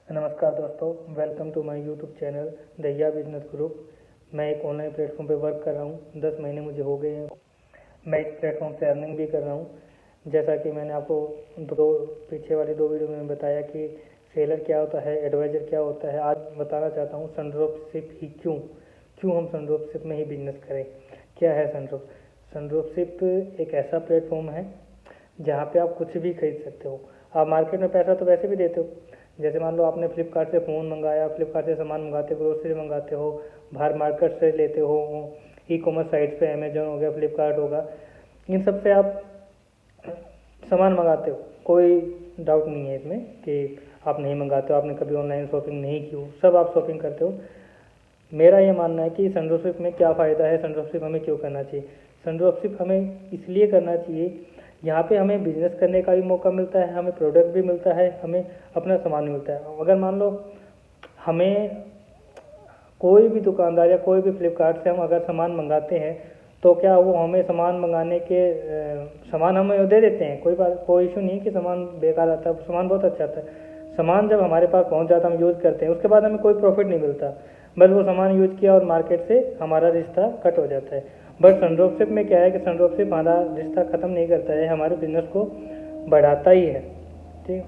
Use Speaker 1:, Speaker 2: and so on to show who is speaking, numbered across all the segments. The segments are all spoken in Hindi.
Speaker 1: नमस्कार दोस्तों, welcome to my YouTube channel Daiya business group. मैं एक ऑनलाइन प्लेटफॉर्म पे वर्क कर रहा हूँ। 10 महीने मुझे हो गए हैं। मैं इस प्लेटफॉर्म से अर्निंग भी कर रहा हूँ। जैसा कि मैंने आपको पीछे वाली दो वीडियो में बताया कि सेलर क्या होता है, एडवाइज़र क्या होता है। आज बताना चाहता हूँ सनड्रॉपशिप ही क्यों हम सनड्रॉपशिप में ही बिजनेस करें। क्या है सनड्रॉपशिप एक ऐसा प्लेटफॉर्म है जहाँ पे आप कुछ भी खरीद सकते हो। आप मार्केट में पैसा तो वैसे भी देते हो। जैसे मान लो आपने फ्लिपकार्ट से फ़ोन मंगाया, फ्लिपकार्ट से सामान मंगाते हो, ग्रोसरी मंगाते हो, बाहर मार्केट से लेते हो, ई कॉमर्स साइट पे अमेजोन हो गया, फ्लिपकार्ट होगा, इन सब से आप सामान मंगाते हो। कोई डाउट नहीं है इसमें कि आप नहीं मंगाते हो, आपने कभी ऑनलाइन शॉपिंग नहीं की हो, सब आप शॉपिंग करते हो। मेरा ये मानना है कि सनड्रॉपशिप में क्या फ़ायदा है, सनड्रॉपशिप हमें क्यों करना चाहिए। सनड्रॉपशिप हमें इसलिए करना चाहिए, यहाँ पे हमें बिजनेस करने का भी मौका मिलता है, हमें प्रोडक्ट भी मिलता है, हमें अपना सामान मिलता है। अगर मान लो हमें कोई भी दुकानदार या कोई भी फ्लिपकार्ट से हम अगर सामान मंगाते हैं तो क्या वो हमें सामान मंगाने के सामान हमें दे देते हैं। कोई इशू नहीं कि सामान बेकार आता है, सामान बहुत अच्छा आता है। सामान जब हमारे पास पहुंच जाता है, हम यूज़ करते हैं, उसके बाद हमें कोई प्रॉफिट नहीं मिलता, बस वो सामान यूज किया और मार्केट से हमारा रिश्ता कट हो जाता है। बट सनड्रॉपशिप में क्या है कि सनड्रॉपशिप हमारा रिश्ता ख़त्म नहीं करता है, हमारे बिजनेस को बढ़ाता ही है। ठीक,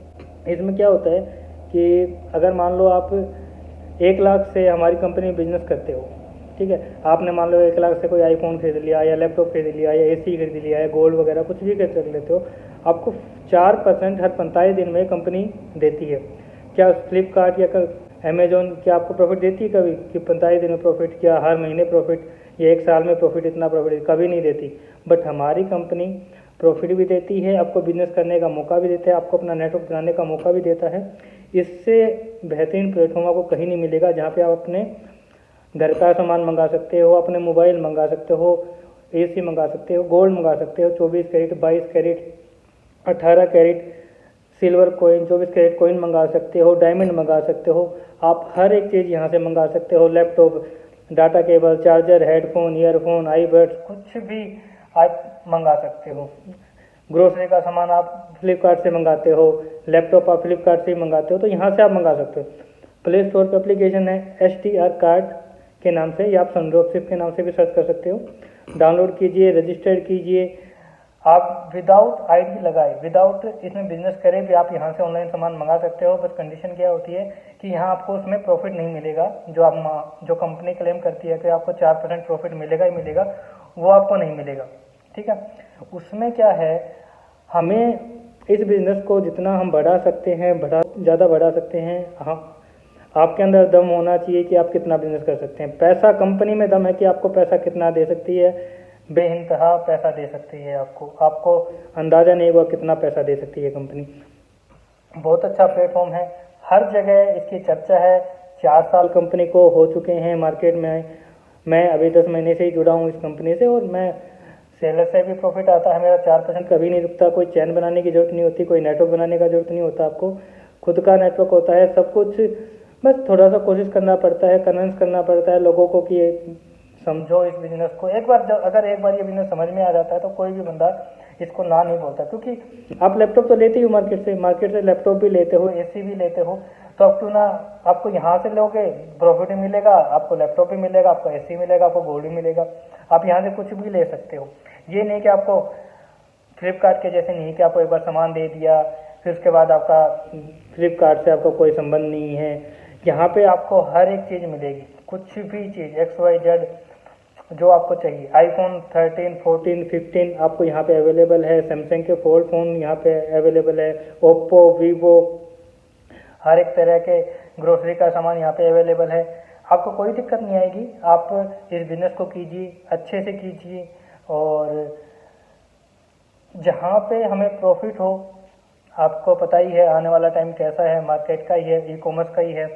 Speaker 1: इसमें क्या होता है कि अगर मान लो आप 1 लाख से हमारी कंपनी में बिजनेस करते हो, ठीक है, आपने मान लो 1 लाख से कोई आईफोन खरीद लिया या लैपटॉप खरीद लिया या एसी खरीद लिया या गोल्ड वगैरह कुछ भी खरीद लेते हो, आपको 4% हर 45 दिन में कंपनी देती है। क्या फ्लिपकार्ट या अमेजोन क्या आपको प्रॉफिट देती है कभी कि 45 दिन में प्रॉफिट, क्या हर महीने प्रॉफिट या 1 साल में प्रॉफिट, इतना प्रॉफिट कभी नहीं देती। बट हमारी कंपनी प्रॉफिट भी देती है, आपको बिजनेस करने का मौका भी देता है, आपको अपना नेटवर्क बनाने का मौका भी देता है। इससे बेहतरीन प्लेटफॉर्म आपको कहीं नहीं मिलेगा, जहाँ पे आप अपने घर का सामान मंगा सकते हो, अपने मोबाइल मंगा सकते हो, एसी मंगा सकते हो, गोल्ड मंगा सकते हो, 24 carat, 22 carat, 18 carat silver coin, 24 carat coin मंगा सकते हो, डायमंड मंगा सकते हो। आप हर एक चीज़ यहाँ से मंगा सकते हो। Laptop, data cable, charger, headphone, earphone, earbuds, कुछ भी आप मंगा सकते हो। ग्रोसरी का सामान आप फ्लिपकार्ट से मंगाते हो, लैपटॉप आप फ्लिपकार्ट से ही मंगाते हो, तो यहाँ से आप मंगा सकते हो। प्ले स्टोर पर एप्लीकेशन है STR कार्ड के नाम से, या आप सनड्रॉपशिप के नाम से भी सर्च कर सकते हो। डाउनलोड कीजिए, रजिस्टर कीजिए। आप विदाउट आईडी लगाए, विदाउट इसमें बिजनेस करें भी आप यहाँ से ऑनलाइन सामान मंगा सकते हो। बस कंडीशन क्या होती है कि यहाँ आपको उसमें प्रॉफिट नहीं मिलेगा। जो कंपनी क्लेम करती है कि आपको 4% प्रॉफिट मिलेगा ही मिलेगा, वो आपको नहीं मिलेगा। ठीक है, उसमें क्या है, हमें इस बिज़नेस को जितना हम बढ़ा सकते हैं, ज़्यादा बढ़ा सकते हैं। हाँ, आपके अंदर दम होना चाहिए कि आप कितना बिजनेस कर सकते हैं। पैसा, कंपनी में दम है कि आपको पैसा कितना दे सकती है, बेइंतहा पैसा दे सकती है। आपको अंदाज़ा नहीं हुआ कितना पैसा दे सकती है कंपनी। बहुत अच्छा प्लेटफॉर्म है, हर जगह इसकी चर्चा है। 4 साल कंपनी को हो चुके हैं मार्केट में। मैं अभी 10 महीने से ही जुड़ा हूँ इस कंपनी से, और मैं सेलर से भी प्रॉफिट आता है मेरा। 4% कभी नहीं रुकता। कोई चैन बनाने की जरूरत नहीं होती, कोई नेटवर्क बनाने का जरूरत नहीं होता। आपको खुद का नेटवर्क होता है, सब कुछ। बस थोड़ा सा कोशिश करना पड़ता है, कन्विंस करना पड़ता है लोगों को कि समझो इस बिजनेस को। अगर एक बार ये बिजनेस समझ में आ जाता है तो कोई भी बंदा इसको ना नहीं बोलता। क्योंकि आप लैपटॉप तो लेते ही हो मार्केट से लैपटॉप भी लेते हो, एसी भी लेते हो, तो अब क्यों ना आपको यहाँ से लोगे, प्रॉफिट भी मिलेगा, आपको लैपटॉप भी मिलेगा, आपको एसी मिलेगा, आपको गोल्ड भी मिलेगा। आप यहाँ से कुछ भी ले सकते हो। ये नहीं कि आपको फ्लिपकार्ट के जैसे नहीं कि आपको एक बार सामान दे दिया फिर उसके बाद आपका फ्लिपकार्ट से आपका कोई संबंध नहीं है। यहाँ पे आपको हर एक चीज़ मिलेगी, कुछ भी चीज़ XYZ जो आपको चाहिए। आईफोन 13, 14, 15 आपको यहाँ पे अवेलेबल है। सैमसंग के फोल्ड फ़ोन यहाँ पे अवेलेबल है। ओप्पो, वीवो, हर एक तरह के ग्रोसरी का सामान यहाँ पे अवेलेबल है। आपको कोई दिक्कत नहीं आएगी। आप इस बिज़नेस को कीजिए, अच्छे से कीजिए, और जहाँ पे हमें प्रॉफिट हो। आपको पता ही है आने वाला टाइम कैसा है, मार्केट का ही है, ई कॉमर्स का ही है।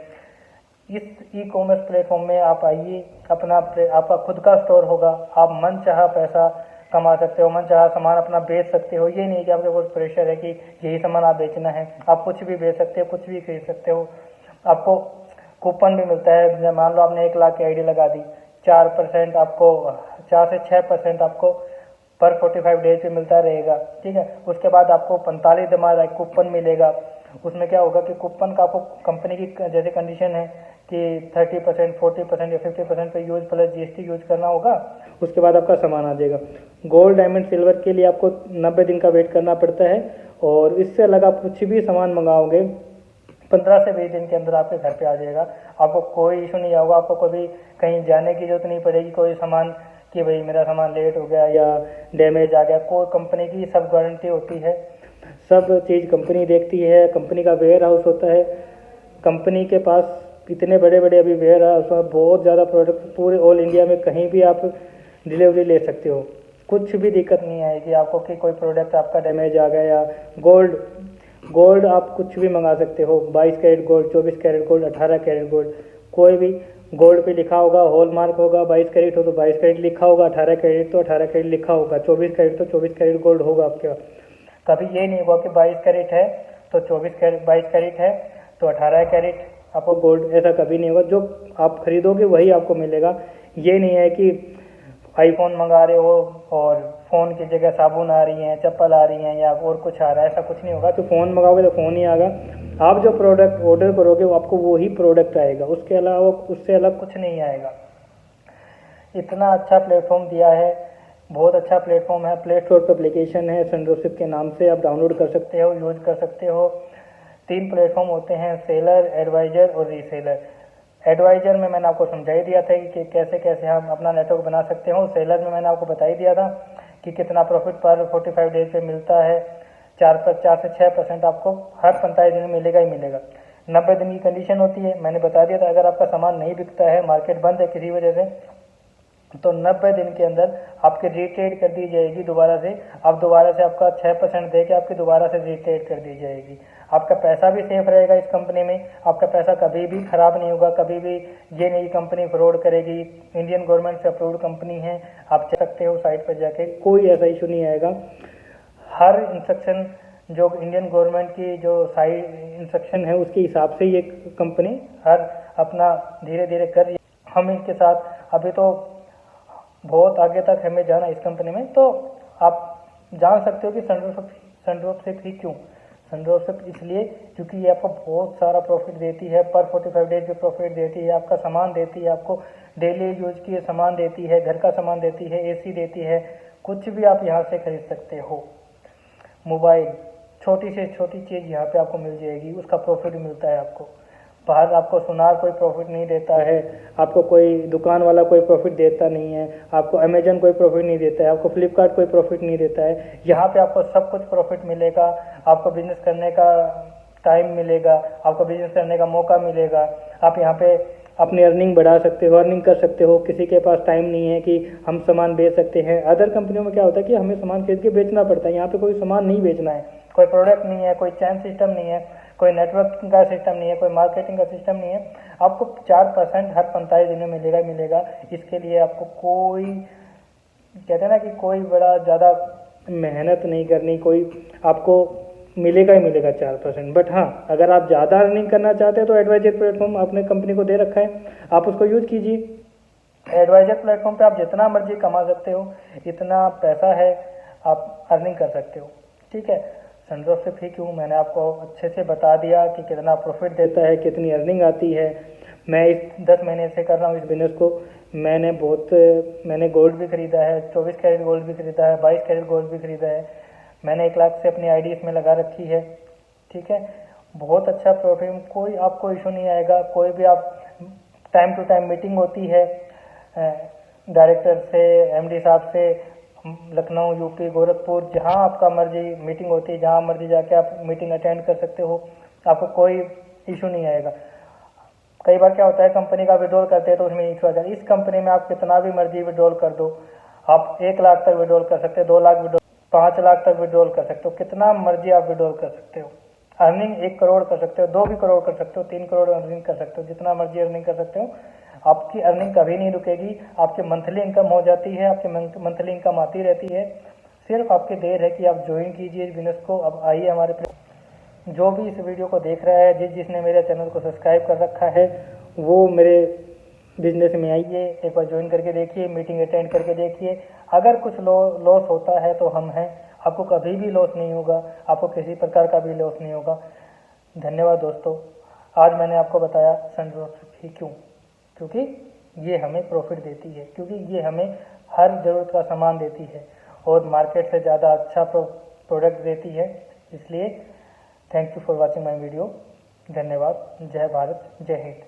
Speaker 1: इस ई कॉमर्स प्लेटफॉर्म में आप आइए, आपका खुद का स्टोर होगा, आप मन चाहा पैसा कमा सकते हो, मन चाहा सामान अपना बेच सकते हो। ये नहीं कि आपके ऊपर प्रेशर है कि यही सामान आप बेचना है। आप कुछ भी बेच सकते हो, कुछ भी खरीद सकते हो। आपको कूपन भी मिलता है। मान लो आपने 1 लाख की आईडी लगा दी, 4% आपको, 4 से 6% आपको पर 45 डेज पे मिलता रहेगा। ठीक है, उसके बाद आपको 45 दिन बाद एक कूपन मिलेगा। उसमें क्या होगा कि कूपन का आपको कंपनी की जैसे कंडीशन है कि 30%, 40% या 50% पे यूज प्लस GST यूज करना होगा, उसके बाद आपका सामान आ जाएगा। गोल्ड, डायमंड, सिल्वर के लिए आपको 90 दिन का वेट करना पड़ता है, और इससे अलग आप कुछ भी सामान मंगाओगे 15 से 20 दिन के अंदर आपके घर पे आ जाएगा। आपको कोई इशू नहीं होगा, आपको कभी कहीं जाने की जरूरत नहीं पड़ेगी। कोई सामान कि भाई मेरा सामान लेट हो गया या डैमेज आ गया, कोई कंपनी की सब गारंटी होती है, सब चीज़ कंपनी देखती है। कंपनी का वेयर हाउस होता है, कंपनी के पास इतने बड़े बड़े अभी वेयर हाउस में बहुत ज़्यादा प्रोडक्ट पूरे ऑल इंडिया में कहीं भी आप डिलीवरी ले सकते हो, कुछ भी दिक्कत नहीं आएगी आपको कि कोई प्रोडक्ट आपका डैमेज आ गया। या गोल्ड आप कुछ भी मंगा सकते हो, 22 carat gold, 24 carat gold, 18 carat gold, कोई भी गोल्ड पे लिखा होगा, हॉलमार्क होगा, 22 कैरेट हो तो 22 कैरेट लिखा होगा, 18 कैरेट तो 18 कैरेट लिखा होगा, 24 कैरेट तो 24 कैरेट गोल्ड होगा आपके पास। कभी ये नहीं होगा कि 22 कैरेट है तो 24 कैरेट, 22 कैरेट है तो 18 कैरेट आपको गोल्ड, ऐसा कभी नहीं होगा। जो आप खरीदोगे वही आपको मिलेगा। ये नहीं है कि आईफोन मंगा रहे हो और फ़ोन की जगह साबुन आ रही हैं, चप्पल आ रही हैं या और कुछ आ रहा है, ऐसा कुछ नहीं होगा। तो फ़ोन मंगाओगे तो फ़ोन ही आएगा, आप जो प्रोडक्ट ऑर्डर करोगे वो आपको वही प्रोडक्ट आएगा, उसके अलावा उससे अलग कुछ नहीं आएगा। इतना अच्छा प्लेटफॉर्म दिया है, बहुत अच्छा प्लेटफॉर्म है। प्ले स्टोर पर एप्लीकेशन है, सनड्रॉपशिप के नाम से आप डाउनलोड कर सकते हो, यूज कर सकते हो। 3 प्लेटफॉर्म होते हैं, सेलर, एडवाइजर और रीसेलर। एडवाइजर में मैंने आपको समझा ही दिया था कि कैसे कैसे हम अपना नेटवर्क बना सकते हो। सेलर में मैंने आपको बता ही दिया था कि कितना प्रॉफिट पर 45 डेज पे मिलता है। 4 से 6% आपको हर 45 दिन में मिलेगा ही मिलेगा। 90 दिन की कंडीशन होती है, मैंने बता दिया था। अगर आपका सामान नहीं बिकता है, मार्केट बंद है किसी वजह से, तो 90 दिन के अंदर आपकी रीट्रेड कर दी जाएगी दोबारा से। आप दोबारा से आपका 6% दे के आपकी दोबारा से रीट्रेड कर दी जाएगी। आपका पैसा भी सेफ रहेगा इस कंपनी में, आपका पैसा कभी भी खराब नहीं होगा, कभी भी ये नहीं कंपनी फ्रॉड करेगी। इंडियन गवर्नमेंट से अप्रूव्ड कंपनी है, आप चेक सकते हो साइट पर जाके, कोई ऐसा इशू नहीं आएगा। हर इंस्ट्रक्शन जो इंडियन गवर्नमेंट की जो साइट इंस्ट्रक्शन है उसके हिसाब से ये कंपनी हर अपना धीरे धीरे कर रही है। हम इनके साथ अभी तो बहुत आगे तक हमें जाना इस कंपनी में, तो आप जान सकते हो कि सनड्रॉपशिप ही क्यों। सनड्रॉपशिप इसलिए क्योंकि ये आपको बहुत सारा प्रॉफिट देती है, पर 45 डेज पे प्रॉफिट देती है, आपका सामान देती है, आपको डेली यूज की सामान देती है, घर का सामान देती है, AC देती है, कुछ भी आप यहाँ से खरीद सकते हो। मोबाइल, छोटी से छोटी चीज़ यहाँ पे आपको मिल जाएगी, उसका प्रॉफिट मिलता है आपको। बाहर आपको सुनार कोई प्रॉफिट नहीं देता है, आपको कोई दुकान वाला कोई प्रॉफिट देता नहीं है, आपको अमेजन कोई प्रॉफिट नहीं देता है, आपको फ्लिपकार्ट कोई प्रॉफिट नहीं देता है। यहाँ पे आपको सब कुछ प्रॉफिट मिलेगा, आपको बिजनेस करने का टाइम मिलेगा, आपको बिजनेस करने का मौका मिलेगा। आप यहाँ पे अपनी अर्निंग बढ़ा सकते हो, अर्निंग कर सकते हो। किसी के पास टाइम नहीं है कि हम सामान बेच सकते हैं। अदर कंपनियों में क्या होता है कि हमें सामान खरीद के बेचना पड़ता है, यहाँ पे कोई सामान नहीं बेचना है, कोई प्रोडक्ट नहीं है, कोई चैन सिस्टम नहीं है, कोई नेटवर्किंग का सिस्टम नहीं है, कोई मार्केटिंग का सिस्टम नहीं है। आपको 4% हर 45 दिन में मिलेगा ही मिलेगा। इसके लिए आपको कोई, कहते हैं ना कि कोई बड़ा ज़्यादा मेहनत नहीं करनी, कोई आपको मिलेगा ही मिलेगा 4%। बट हाँ, अगर आप ज़्यादा अर्निंग करना चाहते हैं तो एडवाइजर प्लेटफॉर्म आपने कंपनी को दे रखा है, आप उसको यूज कीजिए। एडवाइजर प्लेटफॉर्म पे आप जितना मर्जी कमा सकते हो, इतना पैसा है, आप अर्निंग कर सकते हो। ठीक है, सनड्रॉपशिप ही क्यों मैंने आपको अच्छे से बता दिया कि कितना प्रॉफिट देता है, कितनी अर्निंग आती है। मैं इस 10 महीने से कर रहा हूँ इस बिजनेस को। मैंने गोल्ड भी खरीदा है, 24 कैरेट गोल्ड भी खरीदा है, 22 कैरेट गोल्ड भी खरीदा है। मैंने 1 लाख से अपनी ID इसमें लगा रखी है। ठीक है, बहुत अच्छा प्रॉफिट, कोई आपको इशू नहीं आएगा। कोई भी आप टाइम टू टाइम मीटिंग होती है डायरेक्टर से, MD साहब से, लखनऊ, UP, गोरखपुर, जहाँ आपका मर्जी मीटिंग होती है, जहाँ मर्जी जाके आप मीटिंग अटेंड कर सकते हो, आपको कोई इशू नहीं आएगा। कई बार क्या होता है, कंपनी का विड्रॉल करते हैं तो उसमें इशू आ जाता है। इस कंपनी में आप कितना भी मर्जी विड्रॉल कर दो, आप 1 लाख तक विड्रॉल कर सकते हो, 2 लाख विड्रॉल, 5 लाख तक विड्रॉल कर सकते हो, कितना मर्जी आप विड्रॉल कर सकते हो। अर्निंग 1 करोड़ कर सकते हो, 2 भी करोड़ कर सकते हो, 3 करोड़ अर्निंग कर सकते हो, जितना मर्जी अर्निंग कर सकते हो। आपकी अर्निंग कभी नहीं रुकेगी, आपकी मंथली इनकम हो जाती है, आपकी मंथली इनकम आती रहती है। सिर्फ आपकी देर है कि आप ज्वाइन कीजिए इस बिजनेस को। अब आइए हमारे, जो भी इस वीडियो को देख रहा है, जिसने मेरे चैनल को सब्सक्राइब कर रखा है, वो मेरे बिजनेस में आइए, एक बार ज्वाइन करके देखिए, मीटिंग अटेंड करके देखिए। अगर कुछ लॉस होता है तो हम हैं, आपको कभी भी लॉस नहीं होगा, आपको किसी प्रकार का भी लॉस नहीं होगा। धन्यवाद दोस्तों। आज मैंने आपको बताया सनड्रॉप क्यों, क्योंकि ये हमें प्रॉफिट देती है, क्योंकि ये हमें हर ज़रूरत का सामान देती है और मार्केट से ज़्यादा अच्छा प्रोडक्ट देती है। इसलिए thank you for watching my video. धन्यवाद। जय भारत, जय हिंद।